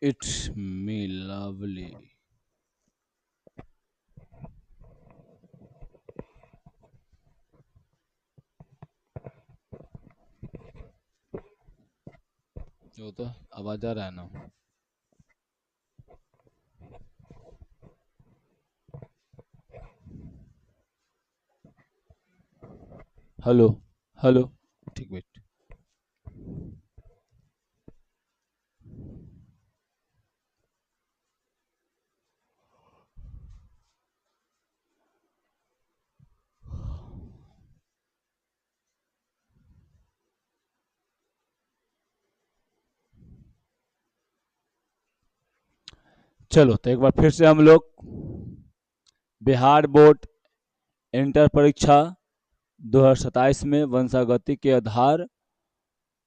It's me, lovely. जो तो आवाज आ रहा है ना? Hello, hello. ठीक, वेट। चलो तो एक बार फिर से हम लोग बिहार बोर्ड इंटर परीक्षा 2027 में वंशागति के आधार,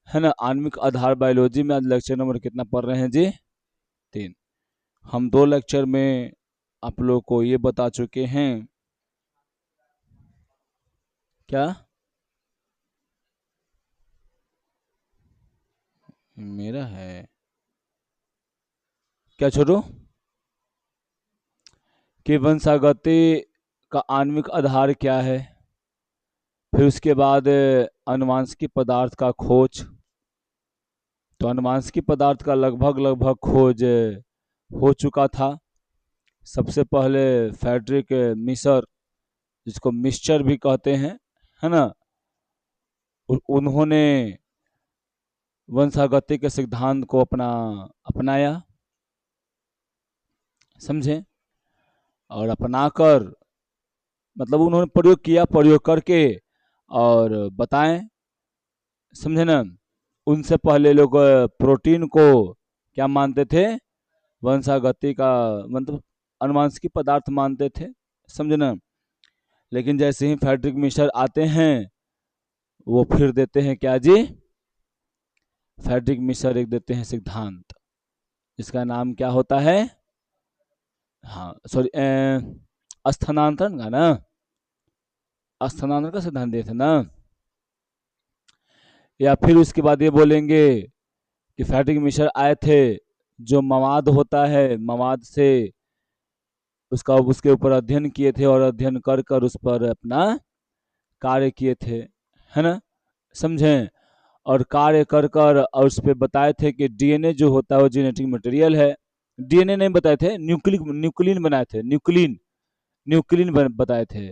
है ना, आणविक आधार बायोलॉजी में आज लेक्चर नंबर कितना पढ़ रहे हैं जी? 3। हम 2 लेक्चर में आप लोगों को ये बता चुके हैं। क्या? मेरा है क्या छोटू? कि वंशागति का आणविक आधार क्या है, फिर उसके बाद अनुवांशिक पदार्थ का खोज। तो अनुवांशिक पदार्थ का लगभग लगभग खोज हो चुका था। सबसे पहले फ्रेडरिक मिसर, जिसको मिस्चर भी कहते हैं, है ना, उन्होंने वंशागति के सिद्धांत को अपनाया, समझे, और अपनाकर मतलब उन्होंने प्रयोग किया, प्रयोग करके और बताएं, समझे ना। उनसे पहले लोग प्रोटीन को क्या मानते थे? वंशागति का मतलब अनुवांशिक पदार्थ मानते थे, समझे ना। लेकिन जैसे ही फ्रेडरिक मिशर आते हैं, वो फिर देते हैं क्या जी? फ्रेडरिक मिशर एक देते हैं सिद्धांत, जिसका नाम क्या होता है? हाँ सॉरी, स्थानांतरण का ना, स्थानांतरण का सिद्धांत दिए थे ना। या फिर उसके बाद ये बोलेंगे कि फ्रेडरिक मिशर आए थे, जो मवाद होता है, मवाद से उसका उसके ऊपर अध्ययन किए थे और अध्ययन कर कर उस पर अपना कार्य किए थे, है ना, समझें। और कार्य कर कर और उस पर बताए थे कि डीएनए जो होता है वो जेनेटिक मटेरियल है। डीएनए नहीं बताए थे, न्यूक्लिन बनाए थे, न्यूक्लिन बताए थे।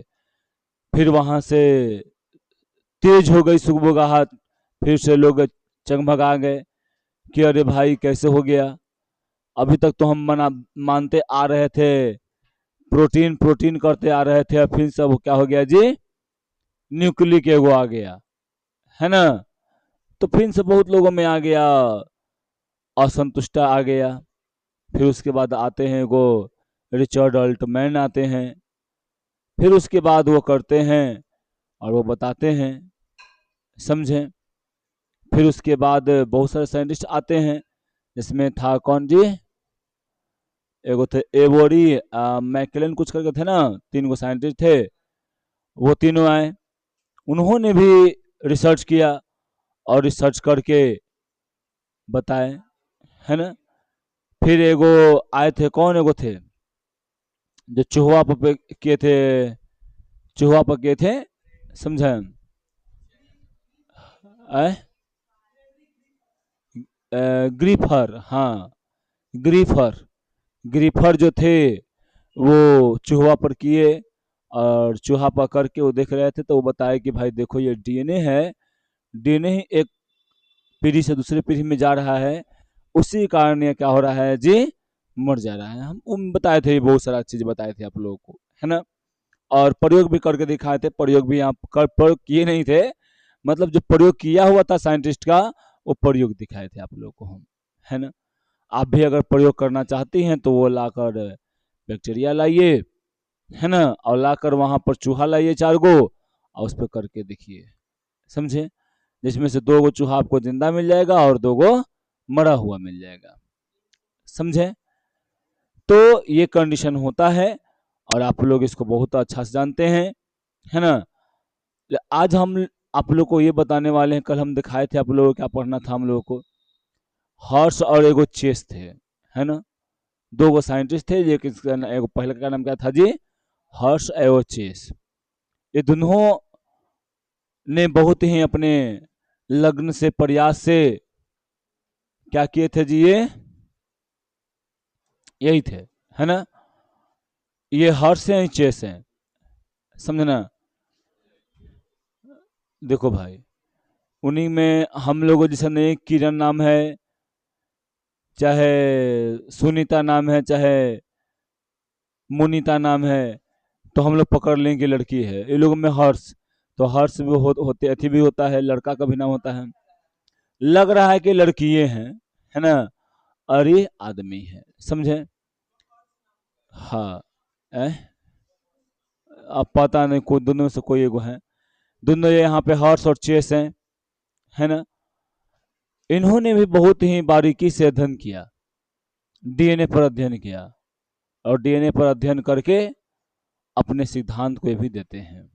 फिर वहां से तेज हो गई सुगबुगाहट, फिर से लोग चगमगा गए कि अरे भाई कैसे हो गया, अभी तक तो हम मानते आ रहे थे, प्रोटीन प्रोटीन करते आ रहे थे, फिर सब क्या हो गया जी? न्यूक्लिक एगो आ गया, है ना। तो फिर से बहुत लोगों में आ गया, असंतुष्टा आ गया। फिर उसके बाद आते हैं वो रिचर्ड अल्टमैन आते हैं, फिर उसके बाद वो करते हैं और वो बताते हैं, समझें। फिर उसके बाद बहुत सारे साइंटिस्ट आते हैं, जिसमें था कौन जी? एगो थे एवोरी, मैकलेन कुछ करके थे ना, 3 गो साइंटिस्ट थे। वो तीनों आए, उन्होंने भी रिसर्च किया और रिसर्च करके बताए, है ना। फिर एगो आए थे, कौन एगो थे जो चूहा पे किए थे, चूहा पर किए थे, समझे? ग्रीफर, हाँ, ग्रीफर। ग्रीफर जो थे वो चूहा पर किए, और चूहा पकड़ के वो देख रहे थे, तो वो बताया कि भाई देखो ये डीएनए है, डीएनए ही एक पीढ़ी से दूसरी पीढ़ी में जा रहा है, उसी कारण ये क्या हो रहा है जी? मर जा रहा है। हम बताए थे, बहुत सारा चीज बताए थे आप लोगों को, है ना। और प्रयोग भी करके दिखाए थे, प्रयोग भी आप प्रयोग किए नहीं थे, मतलब जो प्रयोग किया हुआ था साइंटिस्ट का, वो प्रयोग दिखाए थे आप लोगों को हम, है ना। आप भी अगर प्रयोग करना चाहती हैं तो वो लाकर बैक्टीरिया लाइए, है ना, और लाकर वहां पर चूहा लाइए 4 गो, और उस पर करके देखिए, समझे। जिसमें से 2 गो चूहा आपको जिंदा मिल जाएगा और 2 गो मरा हुआ मिल जाएगा, समझे। तो ये कंडीशन होता है, और आप लोग इसको बहुत अच्छा से जानते हैं, है ना। आज हम आप लोग को ये बताने वाले हैं, कल हम दिखाए थे आप लोगों को क्या पढ़ना था हम लोगों को, हॉर्स और एगो चेस थे, है ना। दो गो साइंटिस्ट थे, एक पहले का नाम क्या था जी, हर्ष एवं चेस। ये दोनों ने बहुत ही अपने लग्न से प्रयास से क्या किए थे जी, ये यही थे, है ना। ये हर्ष हैं, चेस हैं, समझना। देखो भाई, उन्हीं में हम लोगों जैसे नहीं, किरण नाम है, चाहे सुनीता नाम है, चाहे मुनीता नाम है, तो हम लोग पकड़ लेंगे लड़की है। ये लोगों में हर्ष, तो हर्ष भी होते अथी भी होता है, लड़का का भी नाम होता है। लग रहा है कि लड़की ये है ना, और ये आदमी है, समझे। हाँ, ए? अब पता नहीं, कोई दोनों में से कोई एगो है। दोनों ये यहाँ पे हर्ष और चेस हैं, है ना। इन्होंने भी बहुत ही बारीकी से अध्ययन किया, डीएनए पर अध्ययन किया, और डीएनए पर अध्ययन करके अपने सिद्धांत को भी देते हैं।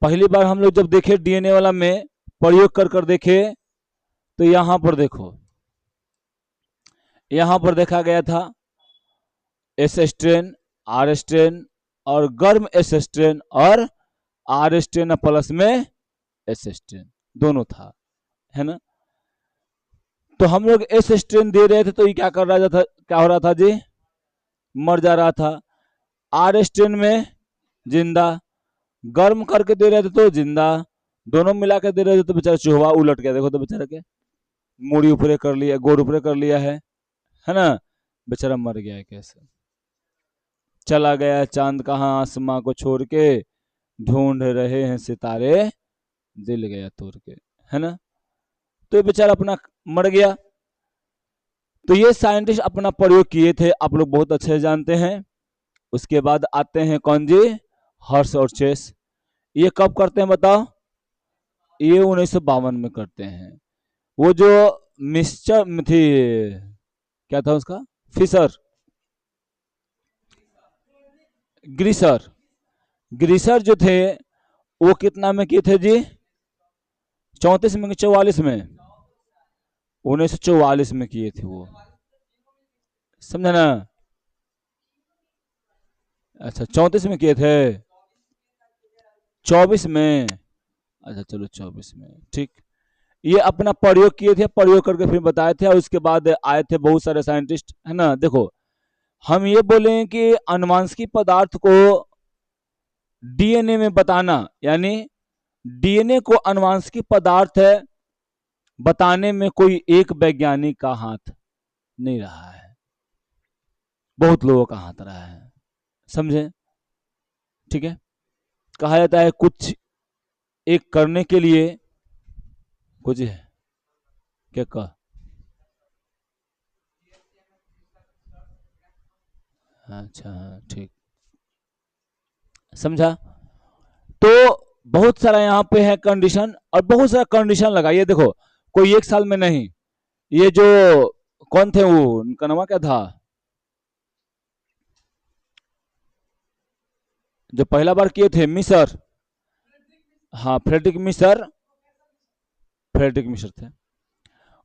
पहली बार हम लोग जब देखे डीएनए वाला में प्रयोग कर देखे, तो यहां पर देखो, यहां पर देखा गया था एस स्ट्रेन, आर स्ट्रेन, और गर्म एस स्ट्रेन, और आर स्ट्रेन प्लस में एस स्ट्रेन दोनों था, है ना। तो हम लोग एस स्ट्रेन दे रहे थे, तो ये क्या कर रहा था, क्या हो रहा था जी, मर जा रहा था। आर स्ट्रेन में जिंदा, गर्म करके दे रहे थे तो जिंदा, दोनों मिला के दे रहे थे तो बेचारा चूहा उलट गया। देखो तो बेचारा के मूड़ी ऊपरे कर लिया, गोड़ ऊपरे कर लिया है ना, बेचारा मर गया है कैसे। चला गया चांद कहाँ आसमां को छोड़ के, ढूंढ रहे हैं सितारे दिल गया तोड़ के, है ना। तो ये बेचारा अपना मर गया। तो ये साइंटिस्ट अपना प्रयोग किए थे, आप लोग बहुत अच्छे से जानते हैं। उसके बाद आते हैं कौन जी, हर्ष और चेस। ये कब करते हैं बताओ, ये 1952 में करते हैं। वो जो मिस्टर थी, क्या था उसका, फिशर, ग्रीसर, ग्रीसर जो थे, वो कितना में किए थे जी, 34 में, 44 में, 1944 में किए थे वो, समझे ना। अच्छा 34 में किए थे, 24 में, अच्छा चलो 24 में, ठीक। ये अपना प्रयोग किए थे, प्रयोग करके फिर बताए थे, और उसके बाद आए थे बहुत सारे साइंटिस्ट, है ना। देखो, हम ये बोले कि अनुवांशिक पदार्थ को डीएनए में बताना, यानी डीएनए को अनुवांशिक पदार्थ है बताने में कोई एक वैज्ञानिक का हाथ नहीं रहा है, बहुत लोगों का हाथ रहा है, समझे। ठीक है, कहा जाता है कुछ एक करने के लिए कुछ है, क्या कहा, अच्छा ठीक, समझा। तो बहुत सारा यहाँ पे है कंडीशन, और बहुत सारा कंडीशन लगा, ये देखो, कोई एक साल में नहीं। ये जो कौन थे, वो उनका नाम क्या था, जो पहला बार किए थे, मिसर, हाँ फ्रेडरिक मिसर, फ्रेडरिक मिसर थे।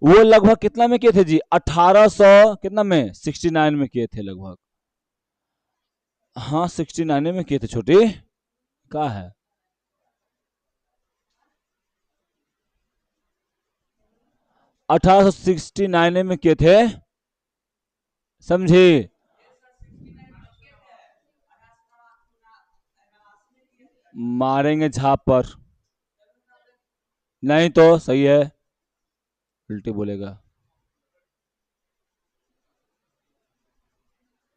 वो लगभग कितना में किए थे जी, 1800 कितना में, 69 में किए थे लगभग। हाँ 69 में किए थे, छोटी कहा है, 1869 में किए थे, समझे। मारेंगे झाप पर, नहीं तो सही है, उल्टी बोलेगा।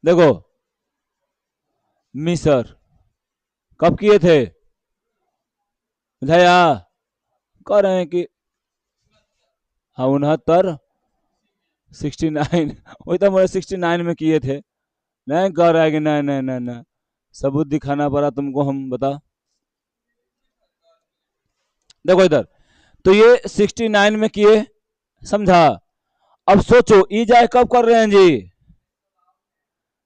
देखो, मिसर कब किए थे, बुझाया, कह रहे हैं कि हाँ 69, 69, वही तो मेरे 69 में किए थे। नहीं कह रहा है कि नहीं नहीं नहीं नहीं, सबूत दिखाना पड़ा तुमको, हम बता। देखो इधर, तो ये 69 में किए, समझा। अब सोचो ई जाए कब कर रहे हैं जी,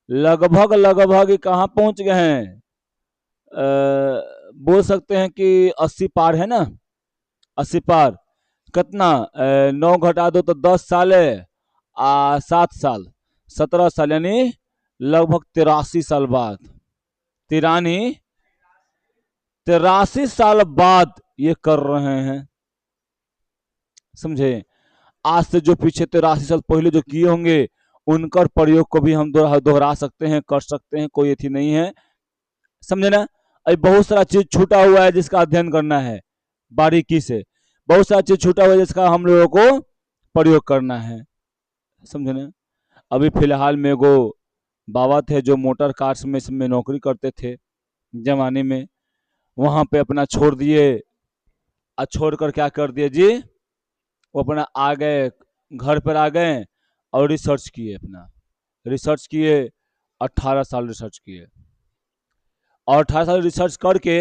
लगभग लगभग कहाँ पहुंच गए हैं, बोल सकते हैं कि 80 पार है ना, 80 पार, कितना 9 घटा दो तो 10 साल है, 7 साल, 17 साल, यानी लगभग 83 साल बाद, तिरानी 83 साल बाद ये कर रहे हैं। समझे? आज से जो पीछे 83 साल पहले जो किए होंगे उनका प्रयोग को भी हम दोहरा सकते हैं, कर सकते हैं, कोई एथी नहीं है। समझे ना? अभी बहुत सारा चीज छूटा हुआ है जिसका अध्ययन करना है बारीकी से, बहुत सारा चीज छूटा हुआ है जिसका हम लोगों को प्रयोग करना है। समझे ना? अभी फिलहाल में वो बाबा थे जो मोटर कार्स में नौकरी करते थे जमाने में, वहां पे अपना छोड़ दिए, और छोड़कर क्या कर दिए जी, वो अपना आ गए, घर पर आ गए और रिसर्च किए, अपना रिसर्च किए, 18 साल रिसर्च किए, और 18 साल रिसर्च करके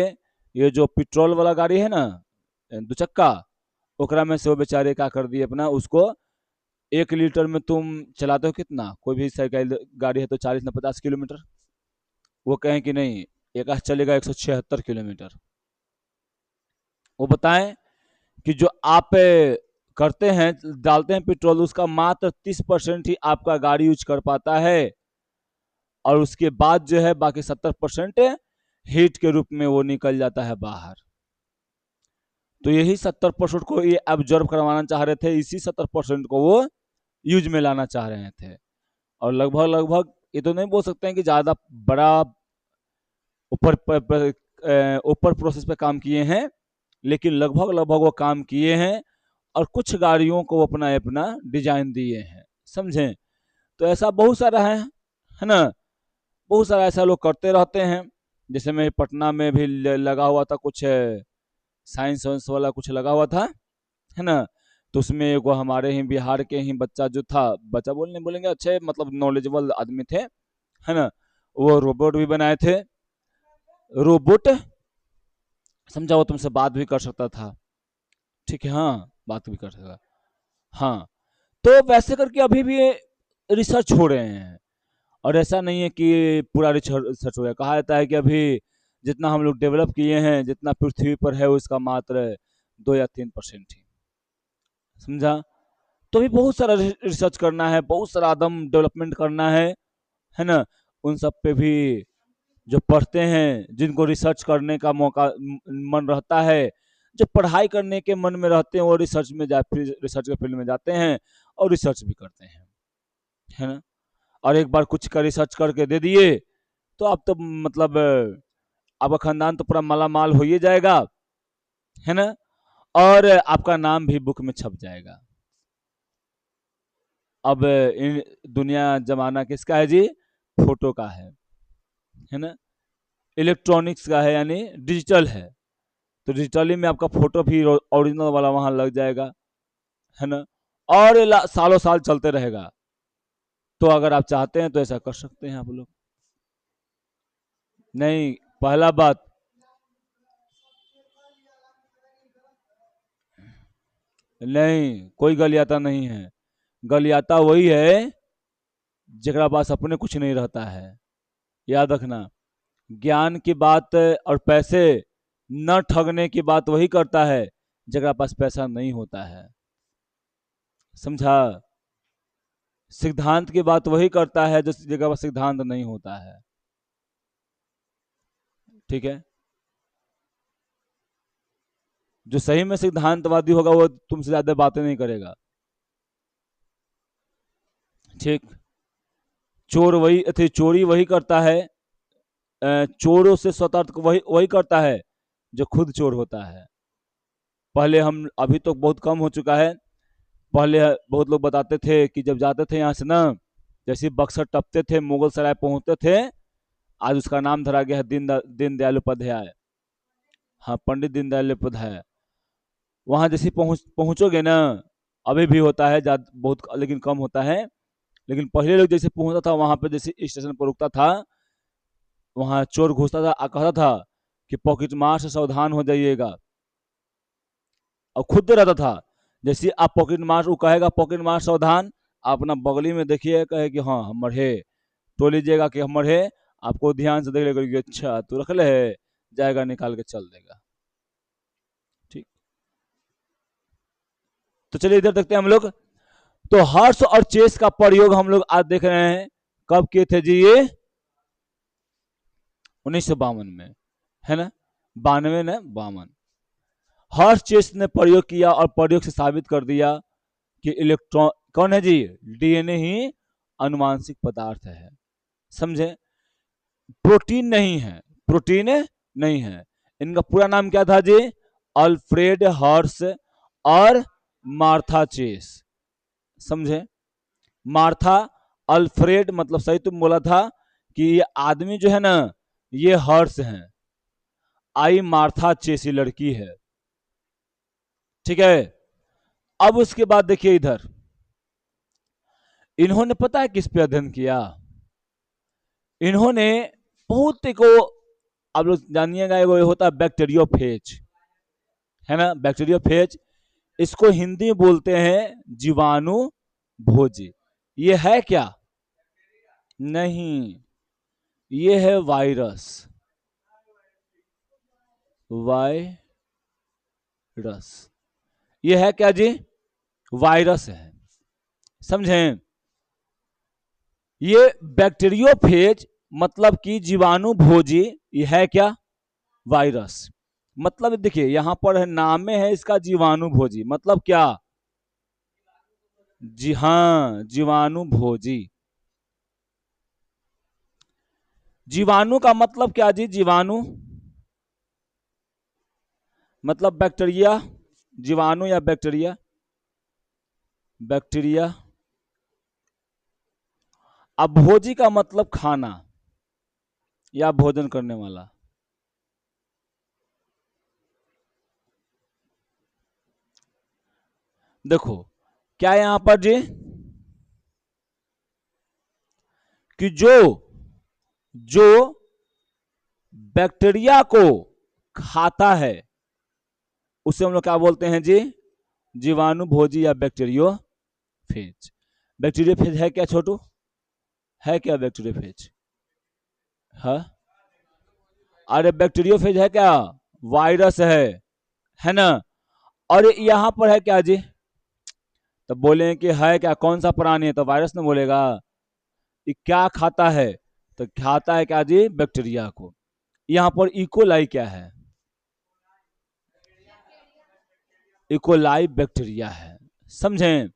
ये जो पेट्रोल वाला गाड़ी है ना, दुचक्का, ओकरा में से वो बेचारे क्या कर दिए अपना, उसको 1 लीटर में तुम चलाते हो कितना, कोई भी साइकिल गाड़ी है तो 40 न 50 किलोमीटर, वो कहें कि नहीं एक चलेगा 176 किलोमीटर। वो बताएं कि जो आप करते हैं, डालते हैं पेट्रोल, उसका मात्र 30% ही आपका गाड़ी यूज कर पाता है, और उसके बाद जो है बाकी 70% हीट के रूप में वो निकल जाता है बाहर। तो यही 70% को ये ऑब्जर्व करवाना चाह रहे थे, इसी 70% को वो यूज में लाना चाह रहे थे। और लगभग लगभग ये तो नहीं बोल सकते हैं कि ज्यादा बड़ा ऊपर ऊपर प्रोसेस पे काम किए हैं, लेकिन लगभग लगभग वो काम किए हैं, और कुछ गाड़ियों को अपना अपना डिजाइन दिए हैं। समझें? तो ऐसा बहुत सारा है ना, बहुत सारा ऐसा लोग करते रहते हैं। जैसे मैं पटना में भी लगा हुआ था कुछ साइंस वाइंस वाला कुछ लगा हुआ था, है ना, तो उसमें एगो हमारे ही बिहार के ही बच्चा जो था, बच्चा बोलने बोलेंगे, अच्छे मतलब नॉलेजेबल आदमी थे, है ना, वो रोबोट भी बनाए थे, रोबोट, समझा, वो तुमसे बात भी कर सकता था, ठीक है, हाँ बात भी कर सकता, हाँ। तो वैसे करके अभी भी रिसर्च हो रहे हैं, और ऐसा नहीं है कि पूरा रिसर्च हो गया। कहा जाता है कि अभी जितना हम लोग डेवलप किए हैं, जितना पृथ्वी पर है, उसका मात्र 2 या 3% ही। समझा? तो भी बहुत सारा रिसर्च करना है, बहुत सारा आदम डेवलपमेंट करना है ना। उन सब पे भी जो पढ़ते हैं, जिनको रिसर्च करने का मौका मन रहता है, जो पढ़ाई करने के मन में रहते हैं, वो रिसर्च में रिसर्च के फील्ड में जाते हैं और रिसर्च भी करते हैं, है ना। और एक बार कुछ का रिसर्च करके दे दिए तो आप तो मतलब आपका खानदान तो पूरा माला माल हो ही जाएगा, है ना, और आपका नाम भी बुक में छप जाएगा। अब इन दुनिया जमाना किसका है जी? फोटो का है ना, इलेक्ट्रॉनिक्स का है, यानी डिजिटल है, तो डिजिटली में आपका फोटो भी ओरिजिनल वाला वहां लग जाएगा, है ना, और सालों साल चलते रहेगा। तो अगर आप चाहते हैं तो ऐसा कर सकते हैं आप लोग। नहीं, पहला बात, नहीं कोई गलियाता नहीं है, गलियाता वही है जरा पास अपने कुछ नहीं रहता है। याद रखना, ज्ञान की बात और पैसे न ठगने की बात वही करता है जरा पास पैसा नहीं होता है। समझा? सिद्धांत की बात वही करता है जिस जगह पर सिद्धांत नहीं होता है। ठीक है? जो सही में सिद्धांतवादी होगा वो तुमसे ज्यादा बातें नहीं करेगा। ठीक? चोर वही थे, चोरी वही करता है, चोरों से सतर्क वही वही करता है जो खुद चोर होता है। पहले हम, अभी तो बहुत कम हो चुका है, पहले बहुत लोग बताते थे कि जब जाते थे यहाँ से ना, जैसे बक्सर टपते थे, मुगल सराय पहुंचते थे, आज उसका नाम धरा गया है दीनदयाल उपाध्याय। हाँ, पंडित दीनदयाल उपाध्याय। वहां जैसे पहुंचोगे ना, अभी भी होता है, बहुत लेकिन कम होता है, लेकिन पहले लोग जैसे पहुंचता था वहां पे, जैसे स्टेशन पर रुकता था, वहां चोर घुसता था, कहता था कि पॉकेट मार से सावधान हो जाइएगा, और खुद रहता था। जैसे आप पॉकेट मार, वो कहेगा पॉकेट मार सावधान, आप अपना बगली में देखिए, कहे कि हाँ हमर है, तो लीजिएगा कि हमर है, आपको ध्यान से देख लेगा कि अच्छा तू रख ले है, जाएगा निकाल के चल देगा। ठीक? तो चलिए इधर देखते हैं हम लोग। तो हॉर्स और चेस का प्रयोग हम लोग आज देख रहे हैं, कब किए थे जी? ये 1952 में, है ना, 92 ने 52। हॉर्स चेस ने प्रयोग किया और प्रयोग से साबित कर दिया कि इलेक्ट्रॉन कौन है जी? डीएनए ही अनुवांशिक पदार्थ है। समझे? प्रोटीन नहीं है, प्रोटीन नहीं है। इनका पूरा नाम क्या था जी? अल्फ्रेड हॉर्स और मार्था चेस। समझे? मार्था अल्फ्रेड, मतलब सही तुम बोला था कि ये आदमी जो है ना, ये हॉर्स हैं, आई मार्था चेस ये लड़की है। ठीक है, अब उसके बाद देखिए इधर, इन्होंने पता है किस पे अध्ययन किया? इन्होंने बहुत को, आप लोग जानिएगा, एगो होता है बैक्टीरियोफेज, है ना, बैक्टीरियोफेज। इसको हिंदी में बोलते हैं जीवाणु भोजी। ये है क्या? नहीं, ये है वायरस। वायरस ये है क्या जी? वायरस है। समझें? ये बैक्टीरियोफेज मतलब कि जीवाणु भोजी, ये है क्या? वायरस। मतलब देखिए यहां पर है, नाम में है इसका जीवाणु भोजी, मतलब क्या? जी हाँ, जीवाणु भोजी। जीवाणु का मतलब क्या जी? जीवाणु मतलब बैक्टीरिया, जीवाणु या बैक्टीरिया, बैक्टीरिया। अब भोजी का मतलब खाना या भोजन करने वाला। देखो क्या यहां पर जी, कि जो जो बैक्टीरिया को खाता है उसे हम लोग क्या बोलते हैं जी? जीवाणु भोजी या बैक्टीरियोफेज। बैक्टीरियोफेज है क्या छोटू? है क्या बैक्टीरियोफेज? है? अरे बैक्टीरियोफेज है क्या? वायरस है ना। और यहां पर है क्या जी? तो बोले कि है क्या, कौन सा प्राणी है, तो वायरस ने बोलेगा। ये क्या खाता है? तो खाता है क्या जी? बैक्टीरिया को। यहां पर इकोलाई क्या है? इकोलाई बैक्टीरिया है। समझें?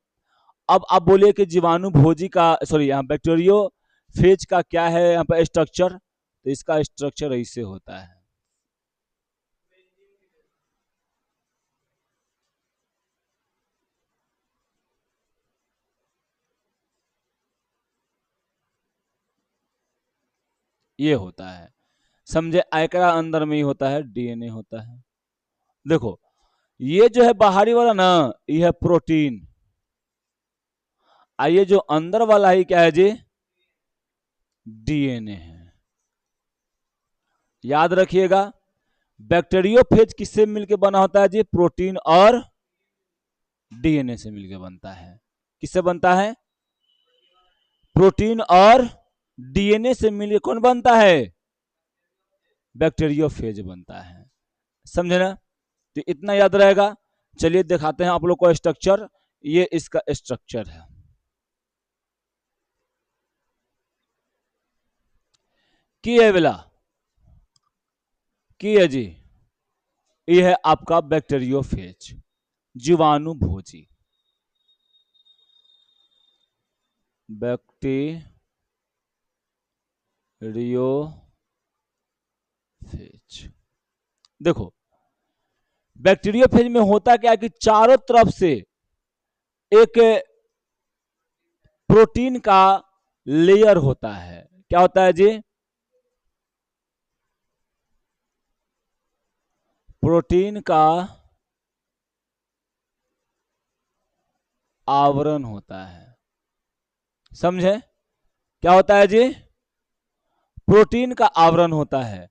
अब आप बोलिए कि जीवाणु भोजी का, सॉरी, यहाँ बैक्टीरियो फेज का क्या है यहाँ पर स्ट्रक्चर? तो इसका स्ट्रक्चर ऐसे होता है। ये होता है। समझे? आयकरा अंदर में ही होता है, डीएनए होता है। देखो ये जो है बाहरी वाला ना, ये है प्रोटीन। आइए जो अंदर वाला ही क्या है जी? डीएनए है। याद रखिएगा, बैक्टीरियोफेज किससे मिलकर बना होता है जी? प्रोटीन और डीएनए से मिलकर बनता है। किससे बनता है? प्रोटीन और डीएनए से मिलकर कौन बनता है? बैक्टीरियोफेज बनता है। समझे ना? तो इतना याद रहेगा। चलिए दिखाते हैं आप लोग को स्ट्रक्चर। ये इसका स्ट्रक्चर है। की है बेला? की है जी? ये है आपका बैक्टीरियोफेज, जीवाणु भोजी। बैक्टीरियोफेज। देखो बैक्टीरियोफेज में होता क्या है कि चारों तरफ से एक प्रोटीन का लेयर होता है। क्या होता है जी? प्रोटीन का आवरण होता है। समझे? क्या होता है जी? प्रोटीन का आवरण होता है।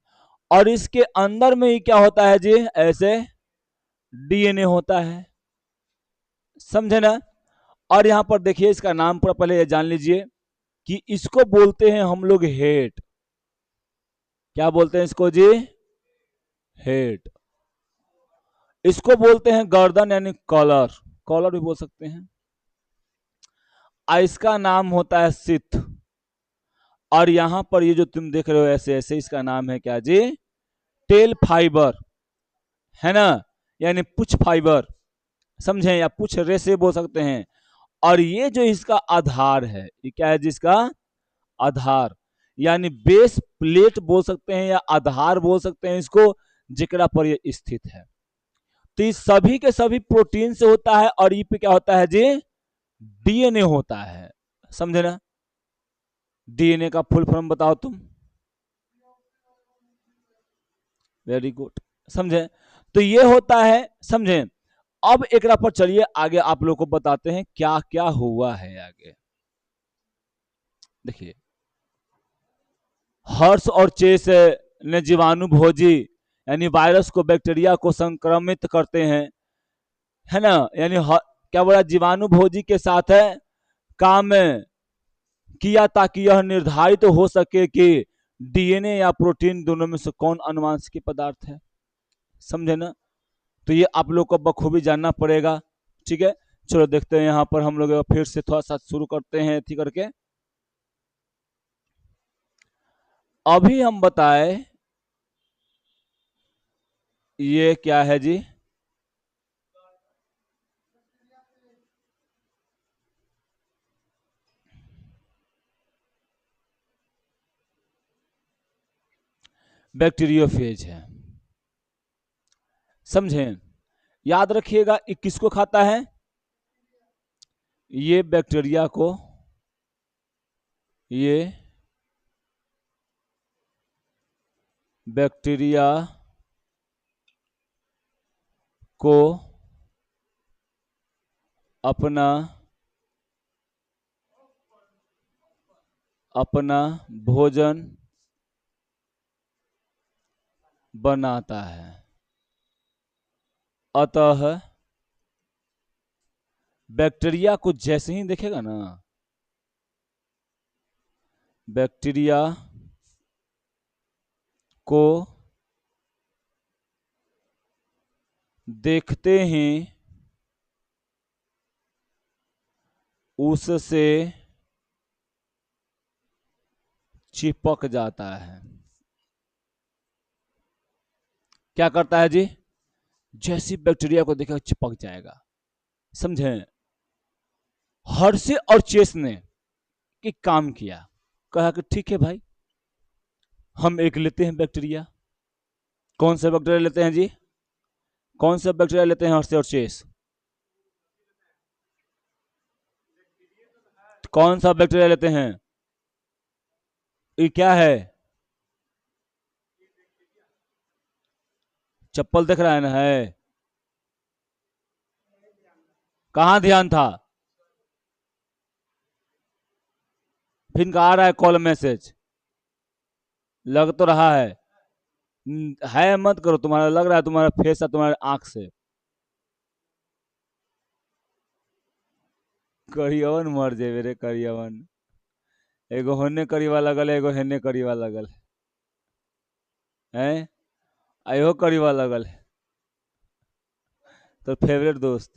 और इसके अंदर में ही क्या होता है जी? ऐसे डीएनए होता है। समझे ना? और यहां पर देखिए इसका नाम पूरा पहले जान लीजिए कि इसको बोलते हैं हम लोग हेड। क्या बोलते हैं इसको जी? हेड। इसको बोलते हैं गर्दन यानी कॉलर, कॉलर भी बोल सकते हैं। इसका नाम होता है सिथ। और यहां पर ये जो तुम देख रहे हो ऐसे ऐसे, इसका नाम है क्या जी? टेल फाइबर, है ना, यानी पुछ फाइबर, समझे, या पुछ रेसे बोल सकते हैं। और ये जो इसका आधार है, ये क्या है जिसका आधार, यानी बेस प्लेट बोल सकते हैं या आधार बोल सकते हैं इसको, जिकरा पर ये स्थित है। तो ये सभी के सभी प्रोटीन से होता है। और ये पे क्या होता है जी? डीएनए होता है, समझे ना? डीएनए का फुल फॉर्म बताओ तुम। वेरी गुड, समझे? तो ये होता है, समझे? अब एक पर चलिए आगे आप लोग को बताते हैं क्या क्या हुआ है आगे। देखिए, हर्ष और चेस ने जीवाणु भोजी यानी वायरस को, बैक्टीरिया को संक्रमित करते हैं, है ना, यानी क्या बोला, जीवाणु भोजी के साथ है काम किया ताकि यह निर्धारित हो सके कि डीएनए या प्रोटीन दोनों में से कौन अनुवांशिक पदार्थ है, समझे ना? तो ये आप लोग को बखूबी जानना पड़ेगा, ठीक है। चलो देखते हैं यहाँ पर हम लोग फिर से थोड़ा सा शुरू करते हैं थी करके। अभी हम बताए ये क्या है जी? बैक्टीरियोफेज है, समझे? याद रखिएगा ये किसको खाता है? ये बैक्टीरिया को, ये बैक्टीरिया को अपना अपना भोजन बनाता है। अतः बैक्टीरिया को जैसे ही देखेगा ना, बैक्टीरिया को देखते ही उससे चिपक जाता है। क्या करता है जी? जैसी बैक्टीरिया को देखेगा चिपक जाएगा, समझे? हर्षे और चेस ने एक काम किया, कहा कि ठीक है भाई, हम एक लेते हैं बैक्टीरिया। कौन सा बैक्टीरिया लेते हैं जी? कौन सा बैक्टीरिया लेते हैं हर्षे और चेस? कौन सा बैक्टीरिया लेते हैं? ये क्या है? चप्पल दिख रहा है ना? है कहां ध्यान था? फिर का आ रहा है कॉल मैसेज, लग तो रहा है मत करो, तुम्हारा लग रहा है, तुम्हारा फेस है तुम्हारे आंख से। करियवन मर जे मेरे करियवन, एगो होने करीवा लगल है, एगो हेने करीवा लगल है, आयो करीवा लगल है। तो फेवरेट दोस्त,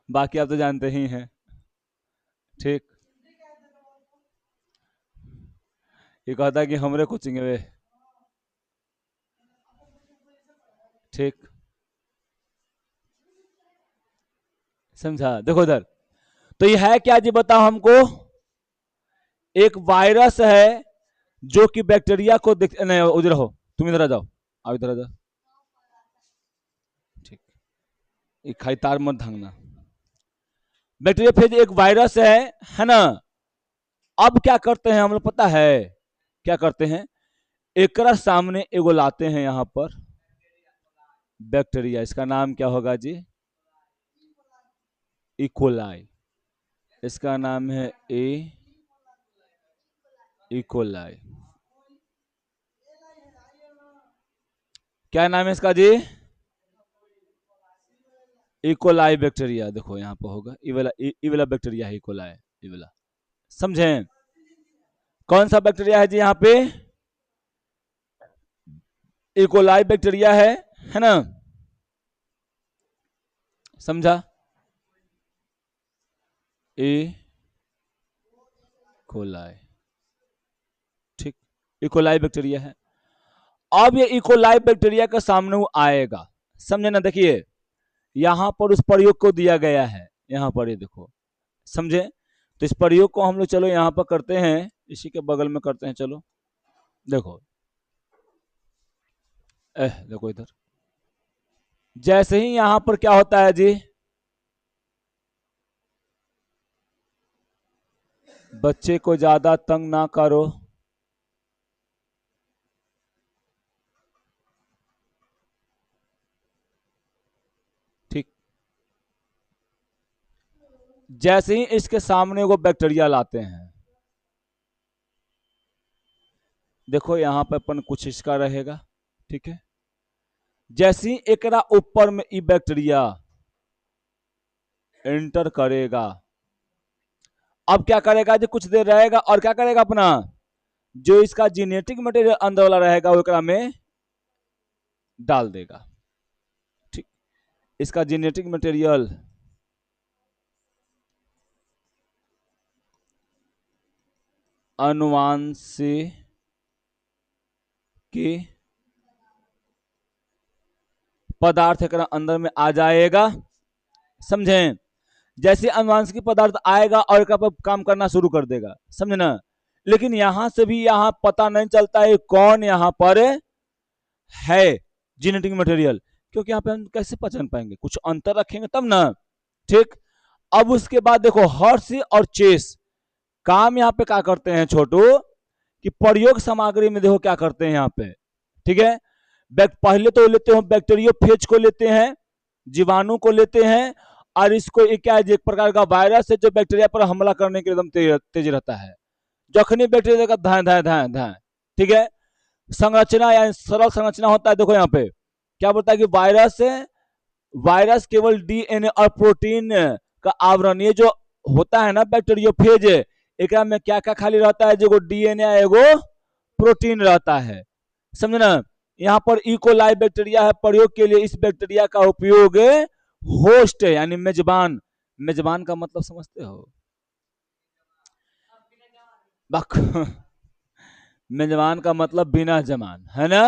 बाकी आप तो जानते ही हैं, ठीक। ये कहता है कि हमरे कोचिंग वे, ठीक, समझा? देखो इधर, तो ये है क्या जी, बताओ हमको। एक वायरस है जो कि बैक्टीरिया को नहीं, उधर हो, तुम इधर आ जाओ, आओ इधर आ जाओ, ठीक। ये खाई तार मत भांगना। बैक्टीरिया फेज एक वायरस है ना? अब क्या करते हैं हम लोग पता है? क्या करते हैं, एकरा सामने एगो लाते हैं यहाँ पर बैक्टीरिया, इसका नाम क्या होगा जी? इकोलाई। इसका नाम है इकोलाई। क्या नाम है इसका जी? E coli bacteria. देखो यहाँ पर होगा ई वाला बैक्टीरिया है इकोलाई, ई वाला, समझे? कौन सा बैक्टीरिया है जी यहाँ पे? इकोलाई बैक्टीरिया है ना? समझा? E coli. ठीक, इकोलाई बैक्टीरिया है। अब ये इकोलाई बैक्टीरिया के सामने वो आएगा, समझे ना। देखिए यहां पर उस प्रयोग को दिया गया है, यहां पर ये देखो, समझे। तो इस प्रयोग को हम लोग चलो यहां पर करते हैं, इसी के बगल में करते हैं। चलो देखो, देखो इधर, जैसे ही यहां पर क्या होता है जी, बच्चे को ज्यादा तंग ना करो। ठीक, जैसे ही इसके सामने वो बैक्टीरिया लाते हैं, देखो यहां पर अपन कुछ इसका रहेगा। ठीक है, जैसे ही एकरा ऊपर में ई बैक्टीरिया एंटर करेगा, अब क्या करेगा जी, कुछ देर रहेगा और क्या करेगा, अपना जो इसका जेनेटिक मटेरियल अंदर वाला रहेगा वो एकरा में डाल देगा। ठीक, इसका जेनेटिक मटेरियल आनुवांशिकी पदार्थ एकरा अंदर में आ जाएगा, समझे। जैसे आनुवांशिक पदार्थ आएगा और एक पर काम करना शुरू कर देगा, समझे ना। लेकिन यहां से भी यहां पता नहीं चलता है कौन यहां पर है जेनेटिक मटेरियल, क्योंकि यहां पे हम कैसे पहचान पाएंगे, कुछ अंतर रखेंगे तब ना। ठीक, अब उसके बाद देखो हर्ष और चेस काम यहाँ पे क्या करते हैं छोटू, कि प्रयोग सामग्री में देखो क्या करते हैं यहाँ पे। ठीक है, पहले तो लेते हैं बैक्टीरियोफेज को लेते हैं, जीवाणु को लेते हैं, और इसको क्या है, एक प्रकार का वायरस है जो बैक्टीरिया पर हमला करने के एकदम तेज रहता है। जखनी बैक्टीरिया का धाए धाए धाए धाए। ठीक है, संरचना या सरल संरचना होता है, देखो यहाँ पे क्या बोलता है कि वायरस केवल डीएनए और प्रोटीन का आवरण, ये जो होता है ना बैक्टीरियोफेज, एक में क्या क्या खाली रहता है, जो डीएनए एगो प्रोटीन रहता है, समझे ना। यहाँ पर इकोलाई बैक्टीरिया है, प्रयोग के लिए इस बैक्टीरिया का उपयोग होस्ट यानी मेजबान, मेजबान का मतलब समझते हो, बक मेजबान का मतलब बिना जमान, है ना।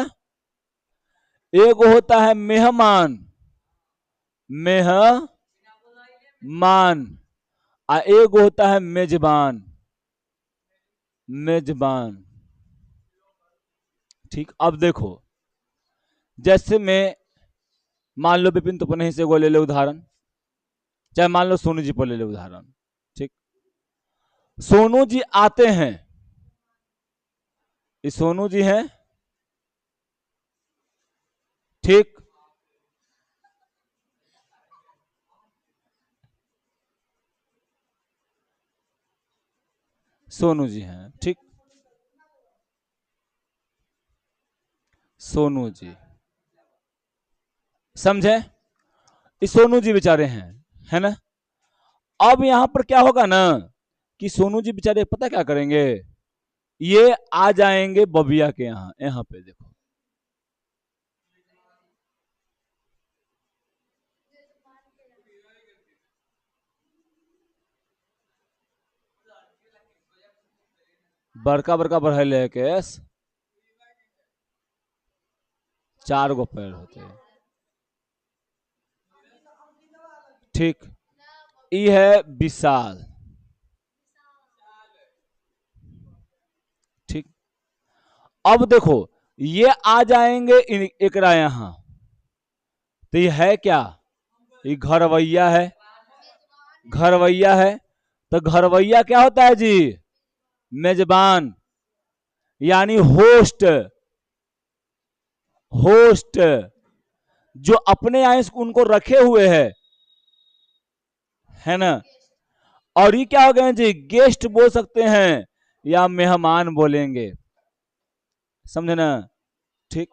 एक होता है मेहमान, मेहमान, और एक होता है मेजबान, मेजबान। ठीक, अब देखो जैसे मैं मान लो विपिन तो नहीं से ले ले उदाहरण, चाहे मान लो सोनू जी पर ले ले उदाहरण। ठीक, सोनू जी आते हैं, ये सोनू जी हैं। ठीक, सोनू जी हैं। ठीक, सोनू जी, समझे, ये सोनू जी बेचारे हैं, है ना। अब यहां पर क्या होगा ना कि सोनू जी बेचारे पता क्या करेंगे, ये आ जाएंगे बबिया के यहाँ, यहाँ पे देखो, बड़का बड़का बढ़े केस, 4 गो पैर होते हैं। ठीक, ये है विशाल। ठीक, अब देखो ये आ जाएंगे एकरा यहां, तो ये है क्या, ये घरवैया है, घरवैया है। तो घरवैया क्या होता है जी, मेजबान, यानी होस्ट, होस्ट जो अपने यहाँ उनको रखे हुए है ना। और ये क्या हो गए जी, गेस्ट बोल सकते हैं या मेहमान बोलेंगे, समझे ना। ठीक,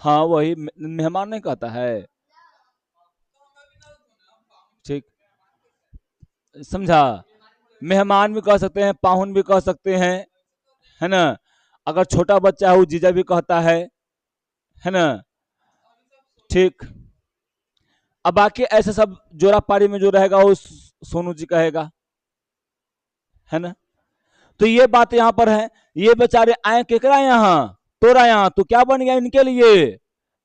हाँ वही मेहमान नहीं कहता है। ठीक, समझा, मेहमान भी कह सकते हैं, पाहुन भी कह सकते हैं, है ना। अगर छोटा बच्चा है वो जीजा भी कहता है ना। ठीक, अब बाकी ऐसे सब जोरा पारी में जो रहेगा वो सोनू जी कहेगा, है ना। तो ये बात यहाँ पर है। ये बेचारे आए केकरा यहाँ, तोरा यहाँ, तो क्या बन गया इनके लिए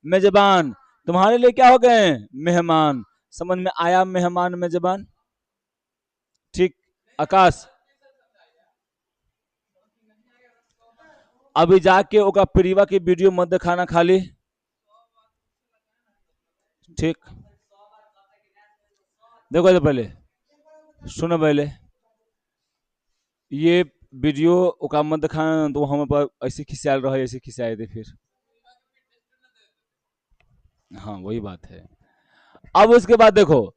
मेजबान, तुम्हारे लिए क्या हो गए मेहमान। समझ में आया, मेहमान मेजबान। ठीक। आकाश, अभी जाके ओका प्रीवा की वीडियो मत दिखाना खाली। ठीक, देखो तो पहले सुनो, पहले ये वीडियो ओका मत दिखाना, तो हम पर ऐसे खिसियाल रहे, ऐसे खिसियाए थे फिर। हाँ वही बात है। अब उसके बाद देखो,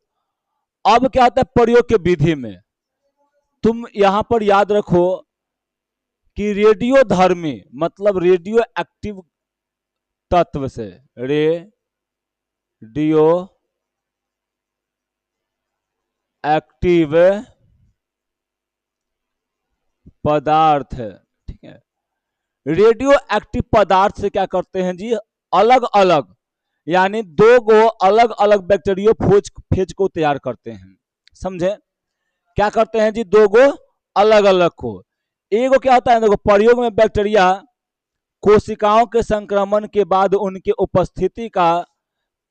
अब क्या होता है प्रयोग के विधि में, तुम यहां पर याद रखो कि रेडियो धर्मी मतलब रेडियो एक्टिव तत्व से, रेडियो एक्टिव पदार्थ, ठीक है। रेडियो एक्टिव पदार्थ से क्या करते हैं जी, अलग अलग, यानी दो गो अलग अलग बैक्टीरियो फोज फेज को तैयार करते हैं। समझे, क्या करते हैं जी, दो गो अलग अलग को। एगो क्या होता है, देखो प्रयोग में बैक्टीरिया कोशिकाओं के संक्रमण के बाद उनके उपस्थिति का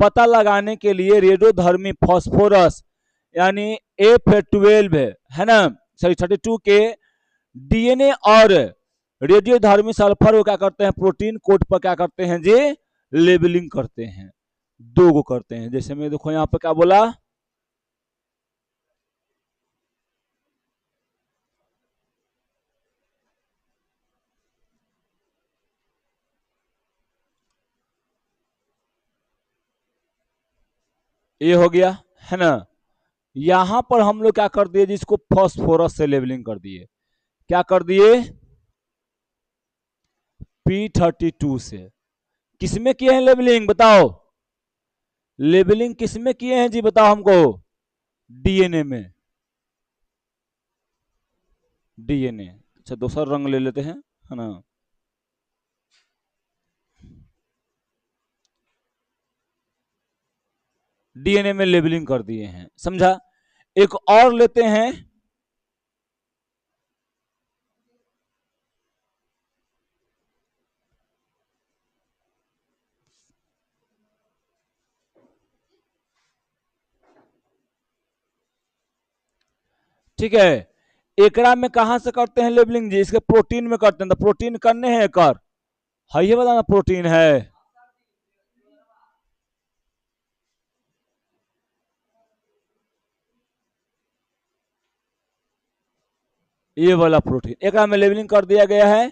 पता लगाने के लिए रेडियोधर्मी फास्फोरस यानी F12 है ना, सॉरी 32 के डीएनए और रेडियोधर्मी सल्फर को क्या करते हैं, प्रोटीन कोड पर क्या करते हैं जी, लेबलिंग करते हैं। दो गो करते हैं, जैसे मैं देखो यहाँ पे क्या बोला, ये हो गया, है ना। यहां पर हम लोग क्या कर दिए, जिसको फॉस्फोरस से लेबलिंग कर दिए, क्या कर दिए, P32 से। किसमें किए हैं लेबलिंग बताओ, लेबलिंग किसमें किए हैं जी बताओ हमको, डीएनए में, डीएनए। अच्छा दूसरा रंग ले लेते हैं, है ना। डीएनए में लेबलिंग कर दिए हैं, समझा। एक और लेते हैं, ठीक है। एकरा में कहां से करते हैं लेबलिंग जी, इसके प्रोटीन में करते हैं, तो प्रोटीन करने हैं एकर, है ये बताना प्रोटीन है, ये वाला प्रोटीन एकरा में लेबलिंग कर दिया गया है।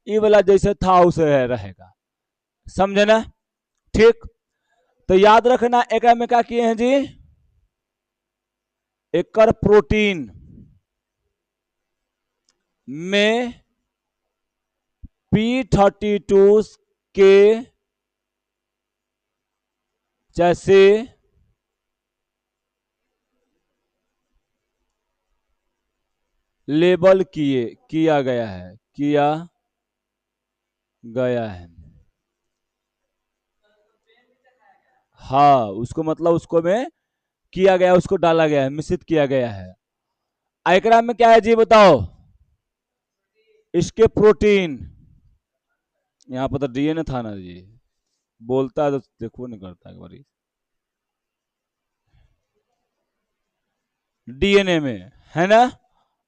ये वाला जैसे था उसे रहेगा, समझे ना। ठीक, तो याद रखना एक में क्या किए हैं जी, एकर प्रोटीन में P32 के जैसे लेबल किया गया है, किया गया है। हाँ उसको मतलब उसको में किया गया, उसको डाला गया है, मिश्रित किया गया है। एकरा में क्या है जी बताओ, इसके प्रोटीन, यहाँ पर तो डीएनए था ना जी, बोलता है तो देखो नहीं करता एक बार, डीएनए में, है ना।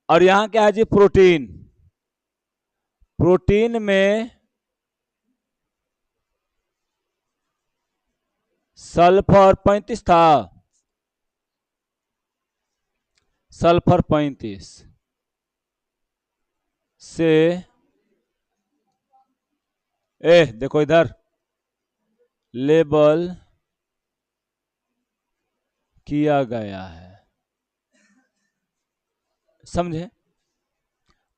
और यहाँ क्या है जी प्रोटीन, प्रोटीन में सल्फर 35 था, सल्फर 35 से, देखो इधर, लेबल किया गया है, समझे।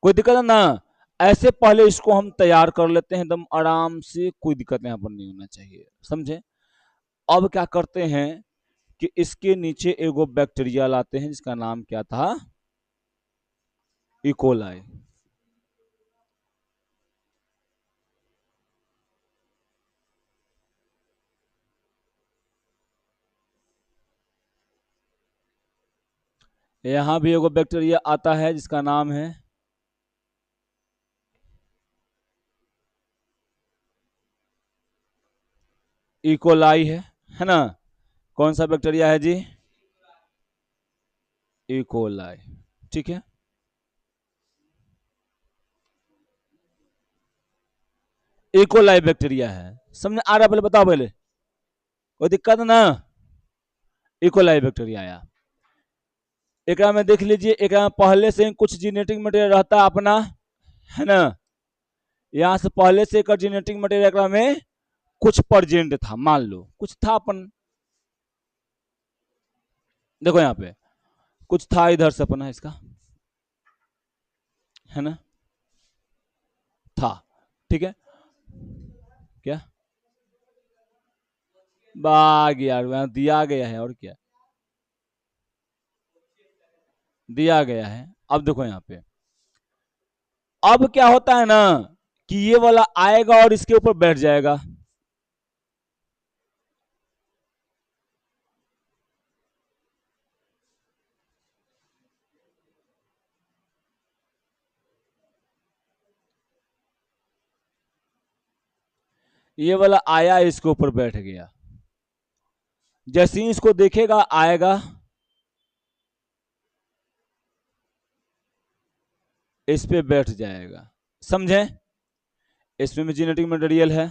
कोई दिक्कत है ना, ऐसे पहले इसको हम तैयार कर लेते हैं एकदम आराम से, कोई दिक्कत यहाँ पर नहीं होना चाहिए, समझे। अब क्या करते हैं कि इसके नीचे एगो बैक्टीरिया लाते हैं जिसका नाम क्या था, इकोलाई। यहां भी एगो बैक्टीरिया आता है जिसका नाम है इकोलाई है ना। कौन सा बैक्टीरिया है जी? इकोलाई। ठीक है, इकोलाई बैक्टीरिया है। समझ आ रहा? पहले बताओ, पहले कोई दिक्कत ना। इकोलाई बैक्टीरिया आया। एक में देख लीजिए, एक में पहले से कुछ जेनेटिक मटेरियल रहता है अपना, है ना। यहाँ से पहले से एक जेनेटिक मटेरियल में कुछ प्रेजेंट था, मान लो कुछ था अपन, देखो यहाँ पे कुछ था इधर से अपना इसका, है ना, था। ठीक है, क्या बाग यार, वहां दिया गया है और क्या दिया गया है। अब देखो यहाँ पे, अब क्या होता है ना कि ये वाला आएगा और इसके ऊपर बैठ जाएगा। ये वाला आया, इसके ऊपर बैठ गया। जैसे ही इसको देखेगा आएगा, इस पे बैठ जाएगा। समझे? इसमें भी जेनेटिक मटेरियल है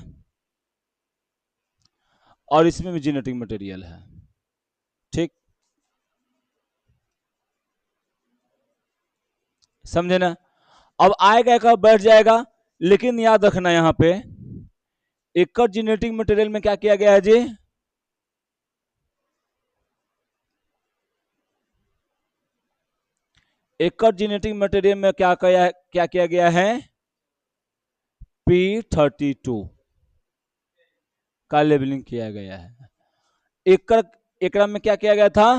और इसमें भी जेनेटिक मटेरियल है। ठीक, समझे ना। अब आएगा एक बैठ जाएगा, लेकिन याद रखना यहाँ पे एक जेनेटिक मटेरियल में क्या किया गया है जी? एक जेनेटिक मटेरियल में क्या किया गया है? P32 का लेबलिंग किया गया है। एक में क्या किया गया था?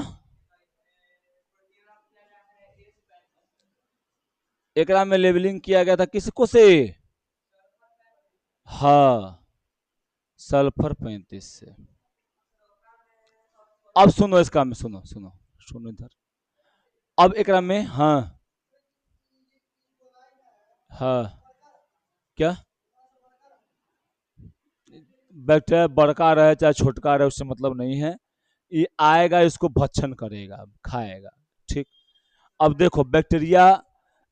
एक में लेबलिंग किया गया था किसको से? हाँ, सल्फर 35 से। अब सुनो इसका में, सुनो सुनो सुनो इधर। अब एक में, हाँ हाँ, क्या बैक्टीरिया बड़का रहे चाहे छोटका रहे उससे मतलब नहीं है, ये आएगा इसको भक्षण करेगा, खाएगा। ठीक, अब देखो बैक्टीरिया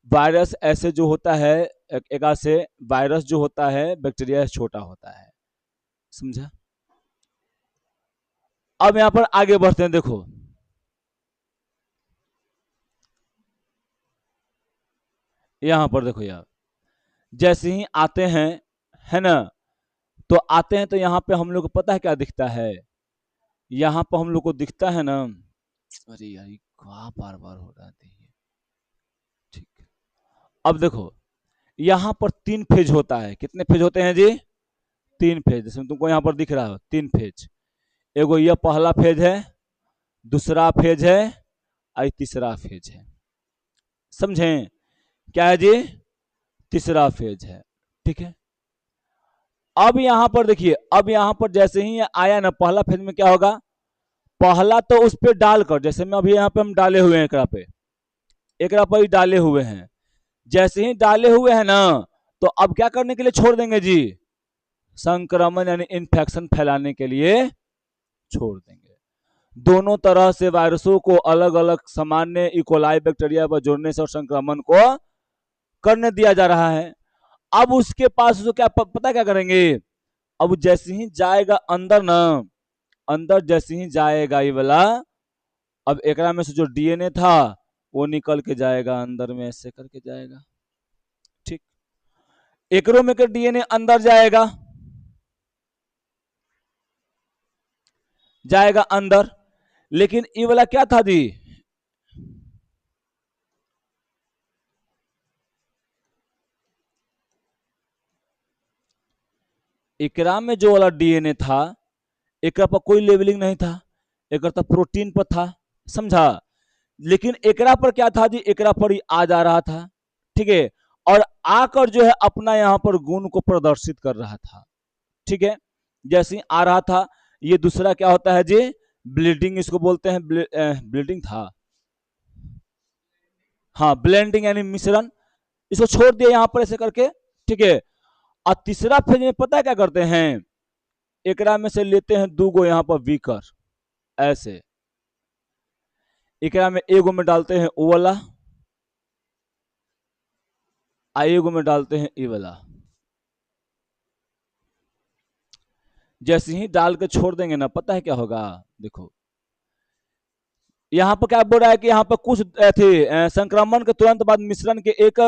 वायरस ऐसे जो होता है, एक से वायरस जो होता है बैक्टीरिया से छोटा होता है, समझा। अब यहां पर आगे बढ़ते हैं, देखो यहां पर देखो यार, जैसे ही आते हैं, है ना, तो आते हैं तो यहाँ पे हम लोग को पता है क्या दिखता है? यहाँ पर हम लोग को दिखता है ना, अरे यार ये कहाँ बार बार हो रहा है। ठीक, अब देखो यहाँ पर 3 फेज होता है। कितने फेज होते हैं जी? 3 फेज। जैसे तुमको यहाँ पर दिख रहा है 3 फेज। एगो ये पहला फेज है, दूसरा फेज है और तीसरा फेज है। समझें? क्या है जी? तीसरा फेज है। ठीक है, अब यहां पर देखिए, अब यहां पर जैसे ही आया ना पहला फेज में क्या होगा? पहला तो उस पर डालकर, जैसे में अभी यहाँ पे हम डाले हुए हैं एकरा पे, एकरा पर ही डाले हुए हैं। जैसे ही डाले हुए हैं ना, तो अब क्या करने के लिए छोड़ देंगे जी? संक्रमण यानी इन्फेक्शन फैलाने के लिए छोड़ देंगे। दोनों तरह से वायरसों को अलग अलग सामान्य इकोलाई बैक्टीरिया पर जोड़ने से और संक्रमण को करने दिया जा रहा है। अब उसके पास तो क्या पता क्या करेंगे? अब जैसे ही जाएगा अंदर ना, अंदर जैसे ही जाएगा ये वाला, अब एकरा में से जो डीएनए था वो निकल के जाएगा अंदर में, ऐसे करके जाएगा। ठीक, एकरो में के डीएनए अंदर जाएगा, जाएगा अंदर। लेकिन ये वाला क्या था जी? एकरा में जो वाला डीएनए था, एकरा पर कोई लेबलिंग नहीं था, एक तो प्रोटीन पर था, समझा। लेकिन एकरा पर क्या था जी? एकरा पर ही आ जा रहा था। ठीक है, और आकर जो है अपना यहाँ पर गुण को प्रदर्शित कर रहा था। ठीक है, जैसे ही आ रहा था, ये दूसरा क्या होता है जी? ब्लीडिंग इसको बोलते हैं, ब्लीडिंग था। हाँ, ब्लेंडिंग यानी मिश्रण, इसको छोड़ दिया यहां पर ऐसे करके, ठीक है। और तीसरा फेज में पता है क्या करते हैं, एकरा में से लेते हैं 2 गो यहां पर बीकर, ऐसे एकरा में एगो में डालते हैं ओ वाला, एगो में डालते हैं ई वाला। जैसे ही डाल के छोड़ देंगे ना, पता है क्या होगा, देखो यहाँ पर क्या बोल रहा है कि यहाँ पर कुछ थे संक्रमण के तुरंत बाद मिश्रण के एक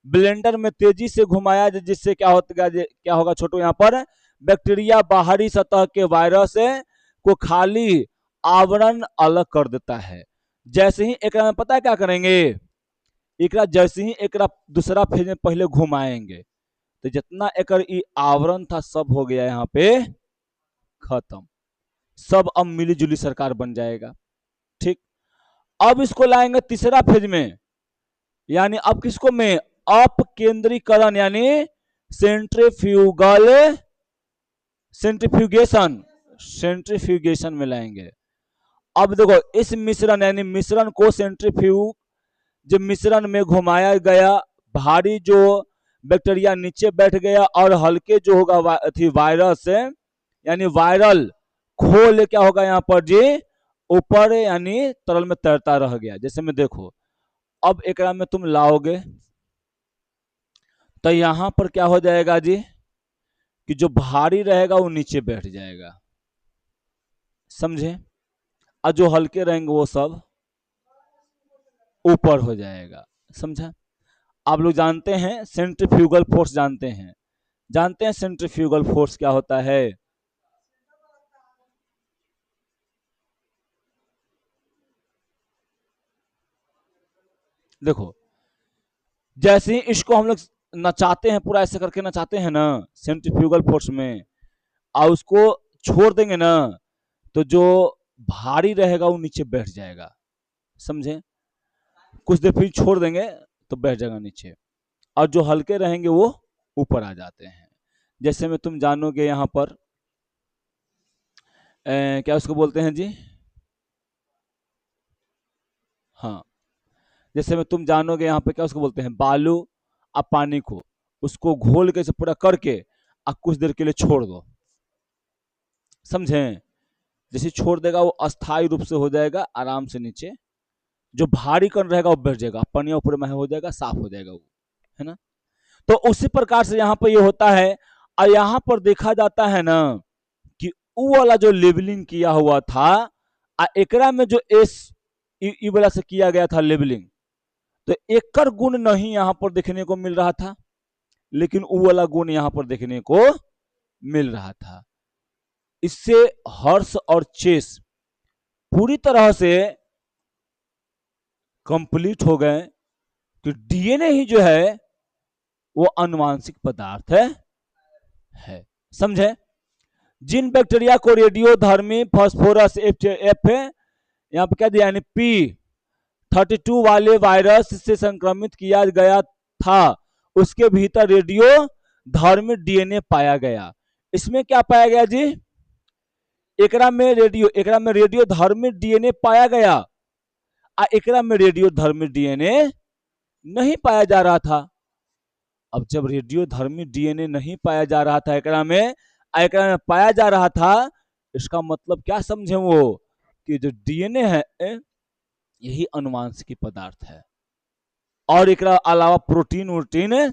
ब्लेंडर में तेजी से घुमाया, जिससे क्या होगा, क्या होगा छोटो, यहाँ पर बैक्टीरिया बाहरी सतह के वायरस को खाली आवरण अलग कर देता है। जैसे ही एक में पता है क्या करेंगे, एक जैसे ही एक दूसरा फेज में पहले घुमाएंगे, तो जितना एक आवरण था सब हो गया यहाँ पे खत्म, सब अब मिली जुली सरकार बन जाएगा, ठीक। अब इसको लाएंगे तीसरा फेज में, यानी अब किसको में, अप केंद्रीकरण यानी सेंट्रीफ्यूगल सेंट्रीफ्यूगेशन, सेंट्रीफ्यूगेशन में लाएंगे। अब देखो इस मिश्रण यानी मिश्रण को सेंट्रीफ्यूग, जब मिश्रण में घुमाया गया, भारी जो बैक्टीरिया नीचे बैठ गया और हल्के जो होगा वायरस यानी वायरल खोल क्या होगा यहाँ पर जी, ऊपर यानी तरल में तैरता रह गया। जैसे में देखो, अब एक में तुम लाओगे तो यहां पर क्या हो जाएगा जी, कि जो भारी रहेगा वो नीचे बैठ जाएगा, समझे, और जो हल्के रहेंगे वो सब ऊपर हो जाएगा, समझा। आप लोग जानते हैं सेंट्रीफ्यूगल फोर्स, जानते हैं सेंट्रीफ्यूगल फोर्स क्या होता है। देखो जैसे ही इसको हम लोग नचाते हैं, पूरा ऐसे करके नचाते हैं ना सेंट्रीफ्यूगल फोर्स में, और उसको छोड़ देंगे ना, तो जो भारी रहेगा वो नीचे बैठ जाएगा, समझे। कुछ देर फिर छोड़ देंगे तो बैठ जाएगा नीचे, और जो हल्के रहेंगे वो ऊपर आ जाते हैं। जैसे में तुम जानोगे यहाँ पर क्या उसको बोलते हैं जी, हाँ, जैसे में तुम जानोगे यहाँ पे क्या उसको बोलते हैं, बालू अब पानी को उसको घोल के से पूरा करके अब कुछ देर के लिए छोड़ दो, समझे। जैसे छोड़ देगा वो अस्थायी रूप से हो जाएगा आराम से नीचे, जो भारी कण रहेगा वो बैठ जाएगा, पानी ऊपर में हो जाएगा, साफ हो जाएगा वो, है ना। तो उसी प्रकार से यहाँ पर ये होता है। और यहाँ पर देखा जाता है ना कि वो वाला जो लेबलिंग किया हुआ था, एकरा में जो एस ई वाला से किया गया था लेबलिंग, तो एकर गुण नहीं यहां पर देखने को मिल रहा था, लेकिन वो वाला गुण यहां पर देखने को मिल रहा था। इससे हर्ष और चेस पूरी तरह से कंप्लीट हो गए कि डीएनए ही जो है वो अनुवांशिक पदार्थ है, समझे। जिन बैक्टीरिया को रेडियोधर्मी फास्फोरस एफ यहाँ पे क्या दिया, यानी P32 वाले वायरस से संक्रमित किया गया था, उसके भीतर रेडियो धर्मी डीएनए पाया गया। इसमें क्या पाया गया जी, एकरा में रेडियो धर्मी डीएनए पाया गया, एकरा में रेडियो धर्मी डीएनए नहीं पाया जा रहा था। अब जब रेडियो धर्मी डीएनए नहीं पाया जा रहा था एकरा में पाया जा रहा था, इसका मतलब क्या समझे वो, कि जो डीएनए है यही अनुवांशिक पदार्थ है, और एक अलावा प्रोटीन वोटीन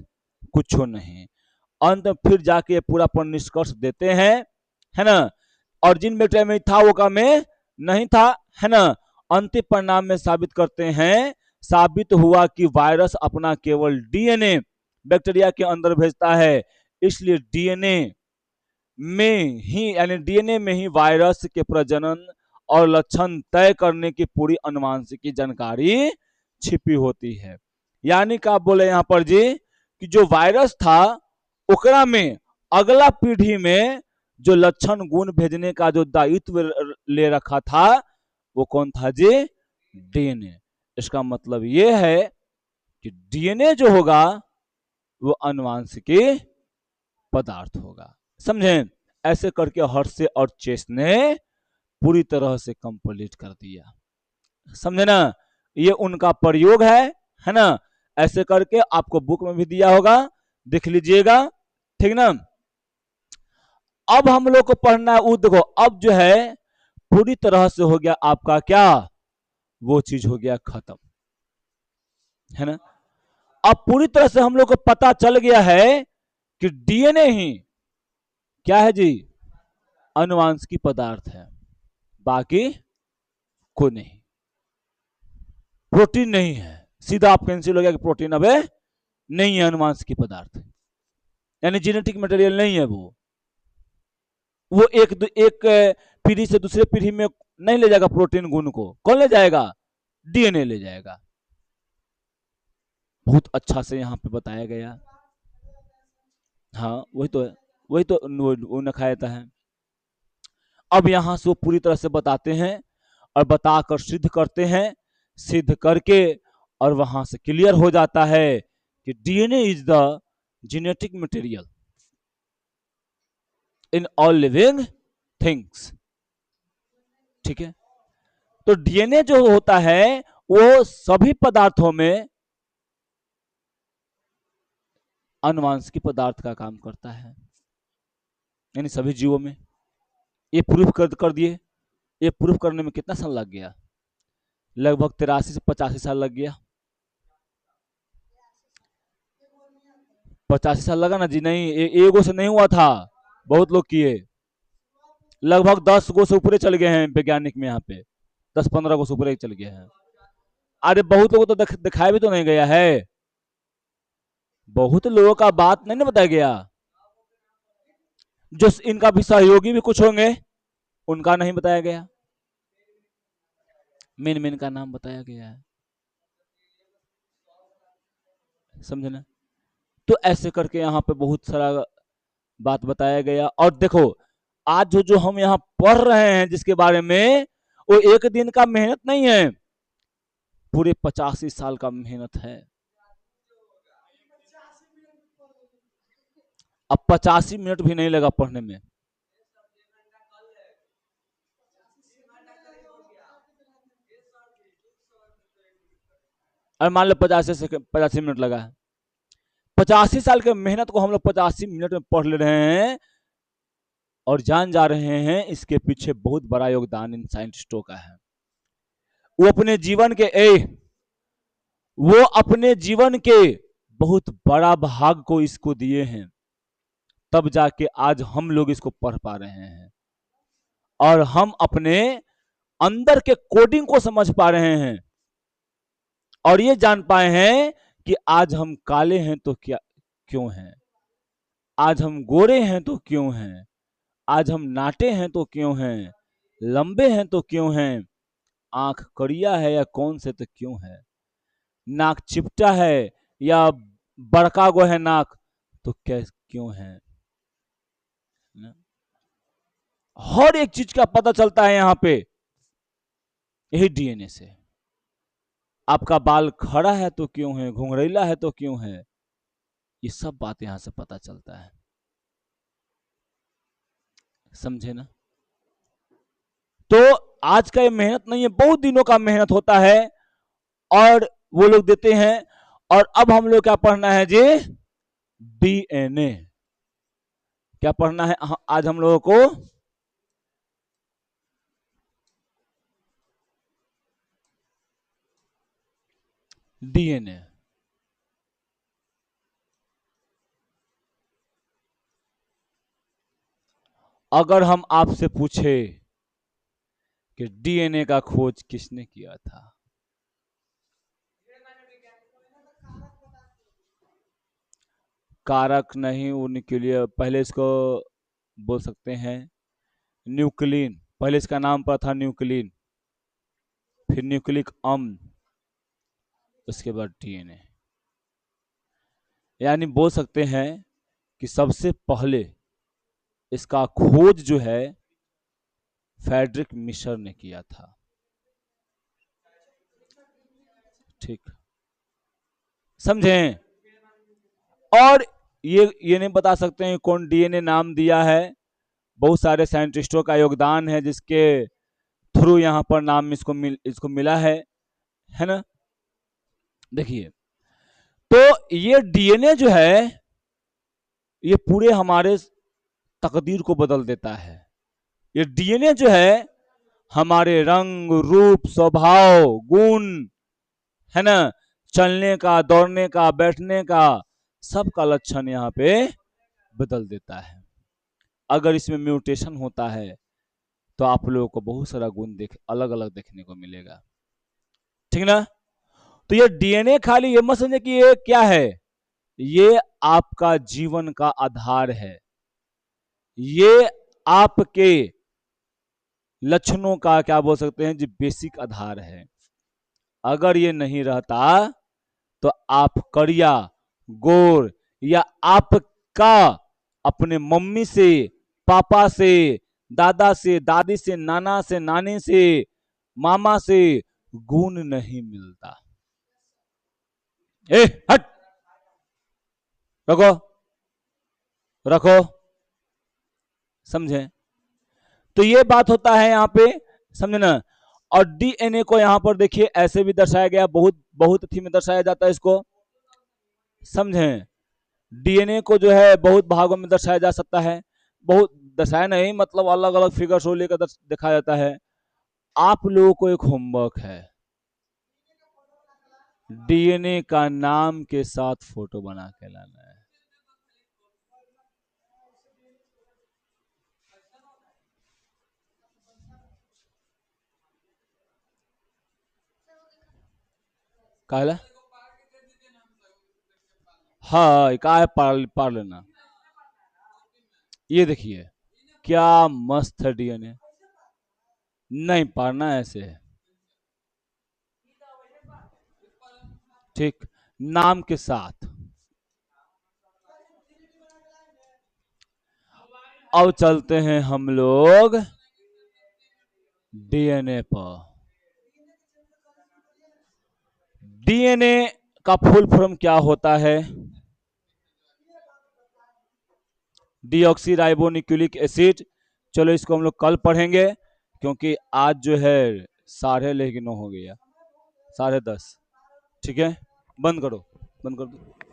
कुछ नहीं। अंत फिर जाके पूरा पर निष्कर्ष देते हैं, है ना। और जिन बैक्टीरिया में था वो का में नहीं था, है ना। अंतिम परिणाम में साबित करते हैं, साबित हुआ कि वायरस अपना केवल डीएनए बैक्टीरिया के अंदर भेजता है, इसलिए डीएनए में ही वायरस के प्रजनन और लक्षण तय करने की पूरी अनुवांशिक जानकारी छिपी होती है। यानी क्या बोले यहाँ पर जी, कि जो वायरस था ओकरा में अगला पीढ़ी में जो लक्षण गुण भेजने का जो दायित्व ले रखा था वो कौन था जी, डीएनए। इसका मतलब ये है कि डीएनए जो होगा वो अनुवांशिक पदार्थ होगा, समझे। ऐसे करके हर्षे और चेस ने पूरी तरह से कंप्लीट कर दिया, समझे ना। ये उनका प्रयोग है है ना। ऐसे करके आपको बुक में भी दिया होगा, देख लीजिएगा, ठीक ना। अब हम लोग को पढ़ना है, वो देखो अब जो है पूरी तरह से हो गया आपका क्या, वो चीज हो गया खत्म, है ना। अब पूरी तरह से हम लोग को पता चल गया है कि डीएनए ही क्या है जी, अनुवांशिक पदार्थ है, बाकी कोई नहीं, प्रोटीन नहीं है। सीधा आप कैंसिल हो गया कि प्रोटीन अब नहीं है अनुवांशिक पदार्थ, यानी जेनेटिक मटेरियल नहीं है वो एक पीढ़ी से दूसरे पीढ़ी में नहीं ले जाएगा प्रोटीन गुण को, कौन ले जाएगा, डीएनए ले जाएगा। बहुत अच्छा से यहाँ पे बताया गया। हाँ वही तो है, वही तो वो नखायता है। अब यहां से वो पूरी तरह से बताते हैं और बताकर सिद्ध करते हैं, सिद्ध करके और वहां से क्लियर हो जाता है कि DNA is the genetic material in all living things, ठीक है। तो डीएनए जो होता है वो सभी पदार्थों में अनुवांशिक पदार्थ का काम करता है, यानी सभी जीवों में। ये प्रूफ कर दिए। ये प्रूफ करने में कितना साल लग गया, लगभग 83 से 85 साल लग गया। 85 साल लगा ना जी, नहीं एगो से नहीं हुआ था, बहुत लोग किए, लगभग 10 गो से ऊपर चल गए हैं वैज्ञानिक में, यहाँ पे 10-15 गो से ऊपर चल गए हैं। अरे बहुत लोगों तो दिखाया भी तो नहीं गया है, बहुत लोगों का बात नहीं ना बताया गया, जो इनका भी सहयोगी भी कुछ होंगे उनका नहीं बताया गया, मेन मेन का नाम बताया गया है, समझे ना। तो ऐसे करके यहाँ पे बहुत सारा बात बताया गया। और देखो आज जो हम यहाँ पढ़ रहे हैं जिसके बारे में, वो एक दिन का मेहनत नहीं है, पूरे 85 साल का मेहनत है। अब 85 मिनट भी नहीं लगा पढ़ने में, और मान लो 85 मिनट लगा है, 85 साल के मेहनत को हम लोग 85 मिनट में पढ़ ले रहे हैं और जान जा रहे हैं इसके पीछे बहुत बड़ा योगदान इन साइंटिस्टों का है। वो अपने जीवन के वो अपने जीवन के बहुत बड़ा भाग को इसको दिए हैं, तब जाके आज हम लोग इसको पढ़ पा रहे हैं और हम अपने अंदर के कोडिंग को समझ पा रहे हैं और ये जान पाए हैं कि आज हम काले हैं तो क्या क्यों हैं, आज हम गोरे हैं तो क्यों हैं, आज हम नाटे हैं तो क्यों हैं, लंबे हैं तो क्यों हैं, आंख करिया है या कौन से तो क्यों है, नाक चिपटा है या बड़का गो है नाक तो क्या क्यों है। हर एक चीज का पता चलता है यहाँ पे यही डीएनए से। आपका बाल खड़ा है तो क्यों है, घुंघरीला है तो क्यों है, ये सब बात यहां से पता चलता है, समझे ना। तो आज का ये मेहनत नहीं है, बहुत दिनों का मेहनत होता है और वो लोग देते हैं। और अब हम लोग क्या पढ़ना है जी, डीएनए। क्या पढ़ना है आज हम लोगों को, डीएनए। अगर हम आपसे पूछे कि डीएनए का खोज किसने किया था, कारक नहीं, उनके लिए पहले इसको बोल सकते हैं न्यूक्लिन, पहले इसका नाम पर था न्यूक्लिन, फिर न्यूक्लिक अम्ल, उसके बाद डीएनए। यानी बोल सकते हैं कि सबसे पहले इसका खोज जो है फ्रेडरिक मिशर ने किया था, ठीक, समझे। और ये नहीं बता सकते हैं कौन डीएनए नाम दिया है, बहुत सारे साइंटिस्टों का योगदान है जिसके थ्रू यहाँ पर नाम इसको मिला है ना। देखिए, तो ये डीएनए जो है ये पूरे हमारे तकदीर को बदल देता है। ये डीएनए जो है हमारे रंग, रूप, स्वभाव, गुण, है ना, चलने का, दौड़ने का, बैठने का, सबका लक्षण यहाँ पे बदल देता है। अगर इसमें म्यूटेशन होता है तो आप लोगों को बहुत सारा गुण अलग अलग देखने को मिलेगा, ठीक ना। तो ये डीएनए खाली ये मत समझे कि ये क्या है, ये आपका जीवन का आधार है, ये आपके लक्षणों का क्या बोल सकते हैं जी बेसिक आधार है। अगर ये नहीं रहता तो आप करिया, गोर, या आपका अपने मम्मी से, पापा से, दादा से, दादी से, नाना से, नानी से, मामा से गुण नहीं मिलता। ए हट, रखो रखो, समझे। तो ये बात होता है यहाँ पे, समझे ना। और डीएनए को यहाँ पर देखिए ऐसे भी दर्शाया गया, बहुत बहुत थी में दर्शाया जाता है इसको, समझे। डीएनए को जो है बहुत भागों में दर्शाया जा सकता है, बहुत दर्शाया नहीं मतलब अलग अलग फिगर्स को लेकर दिखाया जाता है। आप लोगों को एक होमवर्क है, डीएनए का नाम के साथ फोटो बना के लाना है। कहला हाँ का है, पार लेना। ये देखिए क्या मस्त है डीएनए, नहीं पारना ऐसे है, ठीक, नाम के साथ। अब चलते हैं हम लोग डीएनए पर। डीएनए का फुल फॉर्म क्या होता है, डीऑक्सी राइबो न्यूक्लिक एसिड। चलो इसको हम लोग कल पढ़ेंगे, क्योंकि आज जो है 9:30 हो गया, 10:30, ठीक है। बंद करो, बंद कर दो।